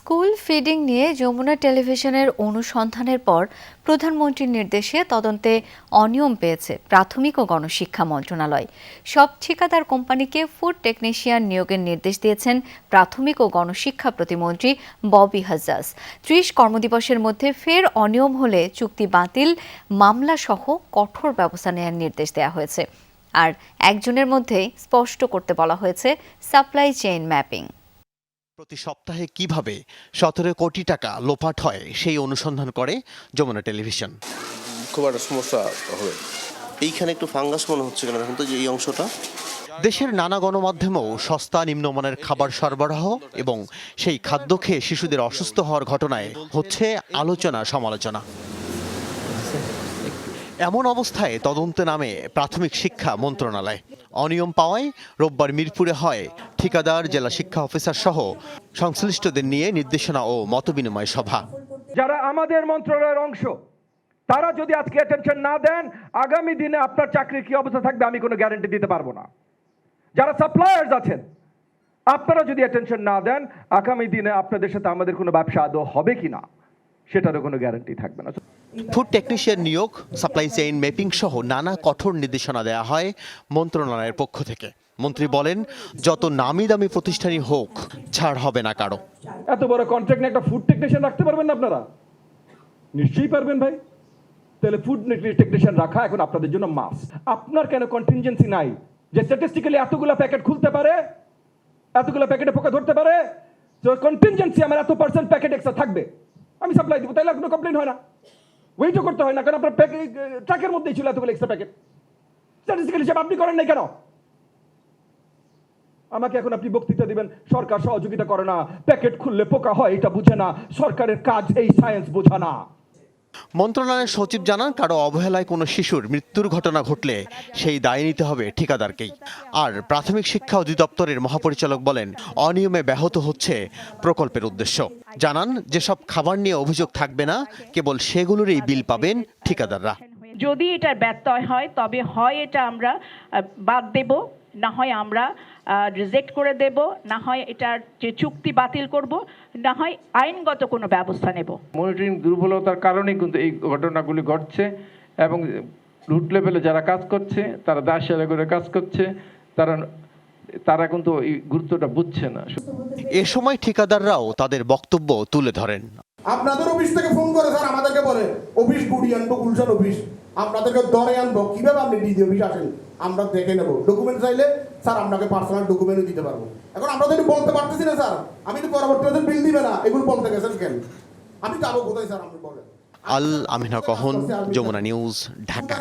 School feeding নিয়ে যমুনা টেলিভিশনের অনুসন্ধানের পর প্রধানমন্ত্রীর নির্দেশে তদন্তে অনিয়ম পেয়েছে প্রাথমিক ও গণশিক্ষা মন্ত্রণালয়। সব ঠিকাদার কোম্পানিকে ফুড টেকনিশিয়ান নিয়োগের নির্দেশ দিয়েছেন প্রাথমিক ও গণশিক্ষা প্রতিমন্ত্রী ববি হাজ্জাজ। ৩০ কর্মদিবসের মধ্যে ফের অনিয়ম হলে চুক্তি বাতিল, মামলা সহ কঠোর ব্যবস্থা নেওয়ার নির্দেশ দেওয়া হয়েছে। আর একজনের মধ্যেই স্পষ্ট করতে বলা হয়েছে সাপ্লাই চেইন ম্যাপিং। প্রতি সপ্তাহে কিভাবে ১৭ কোটি টাকা লোপাট হয় সেই অনুসন্ধান করে যমুনা টেলিভিশন। খুব একটা সমস্যা হবে। এইখানে একটু ফাঙ্গাস মনে হচ্ছে কেন এখন তো, যে এই অংশটা। দেশের নানা গণমাধ্যমেও সস্তা নিম্নমানের খাবার সরবরাহ এবং সেই খাদ্য খেয়ে শিশুদের অসুস্থ হওয়ার ঘটনায় হচ্ছে আলোচনা সমালোচনা। এমন অবস্থায় তদন্তে নামে প্রাথমিক শিক্ষা মন্ত্রণালয়। অনিয়ম পাওয়ায় রোববার মিরপুরে হয় ঠিকাদার, জেলা শিক্ষা অফিসার সহ সংশ্লিষ্টদের নিয়ে নির্দেশনা ও মতবিনিময় সভা। যারা আমাদের মন্ত্রণালয়ের অংশ, তারা যদি আজকে অ্যাটেনশন না দেন, আগামী দিনে আপনার চাকরির কি অবস্থা থাকবে আমি কোনো গ্যারান্টি দিতে পারবো না। যারা সাপ্লায়ার্স আছেন, আপনারা যদি অ্যাটেনশন না দেন, আগামী দিনে আপনাদের সাথে আমাদের কোনো ব্যবসা আদৌ হবে কিনা সেটারও কোনো গ্যারান্টি থাকবে না। ফুড টেকনিশিয়ান নিয়োগ, সাপ্লাই চেইন ম্যাপিং সহ নানা কঠোর নির্দেশনা দেওয়া হয় মন্ত্রণালয়ের পক্ষ থেকে। মন্ত্রী বলেন, যত নামি দামি প্রতিষ্ঠানই হোক, ছাড় হবে না কারো। এত বড় কন্ট্রাক্ট নিয়ে একটা ফুড টেকনিশিয়ান রাখতে পারবেন না আপনারা? নিশ্চয়ই পারবেন ভাই। তাহলে ফুড টেকনিশিয়ান রাখা এখন আপনাদের জন্য মাস্ট। আপনার কেন কন্টিনজেন্সি নাই যে স্ট্যাটিস্টিক্যালি এতগুলো প্যাকেট খুলতে পারে, এতগুলো প্যাকেটে পোকা ধরতে পারে, তো কন্টিনজেন্সি আমার এত পার্সেন্ট প্যাকেট এক্সট্রা থাকবে, আমি সাপ্লাই দিব, তাহলে কোনো কমপ্লেন হয় না, ওয়েটও করতে হয় না, কারণ আপনার ট্রাকের মধ্যেই ছিল এতগুলো এক্সট্রা প্যাকেট। স্ট্যাটিস্টিক্যাল হিসাব আপনি করেন নাই কেন? আমাকে এখন আপনি বক্তৃতা দিবেন সরকার সহযোগিতা করে না, প্যাকেট খুললে পোকা হয় এটা বুঝে না, সরকারের কাজ এই সায়েন্স বোঝা না। মন্ত্রণালয়ের সচিব জানান, কারো অবহেলায় কোনো শিশুর মৃত্যুর ঘটনা ঘটলে সেই দায় নিতে হবে ঠিকাদারকেই। আর প্রাথমিক শিক্ষা অধিদপ্তরের মহাপরিচালক বলেন, অনিয়মে ব্যাহত হচ্ছে প্রকল্পের উদ্দেশ্য। জানান, যেসব খাবার নিয়ে অভিযোগ থাকবে না, কেবল সেগুলোরই বিল পাবেন ঠিকাদাররা। যদি এটার ব্যত্যয় হয় তবে হয় এটা আমরা বাদ দেব, না হয় আমরা রিজেক্ট করে দেব, না হয় এটার যে চুক্তি বাতিল করব, না হয় আইনগত কোনো ব্যবস্থা নেব। মনিটরিং দুর্বলতার কারণেই কিন্তু এই ঘটনাগুলি ঘটছে এবং রুট লেভেলে যারা কাজ করছে তারা দায়সারা করে কাজ করছে, তারা কিন্তু এই গুরুত্বটা বুঝছে না। এ সময় ঠিকাদাররাও তাদের বক্তব্য তুলে ধরেন। আপনাদের অফিস থেকে ফোন করে স্যার আমাদেরকে বলে অফিস গুড়িয়ে আনবো, গুলশান অফিস আপনাদেরকে ধরে আনবো, কিভাবে আপনি ডিজি অফিস আসেন আমরা দেখে নেবো, ডকুমেন্ট চাইলে স্যার আপনাকে পার্সোনাল ডকুমেন্টও দিতে পারবো। এখন আমরা তো বলতে পারতেছি না স্যার, আমি তো পরবর্তী বিল দিবে না, এগুলো বলতে গেছেন কেন? আমি যাবো কোথায় স্যার? আপনি বলেন। আল আমিনা কহন, যমুনা নিউজ, ঢাকা।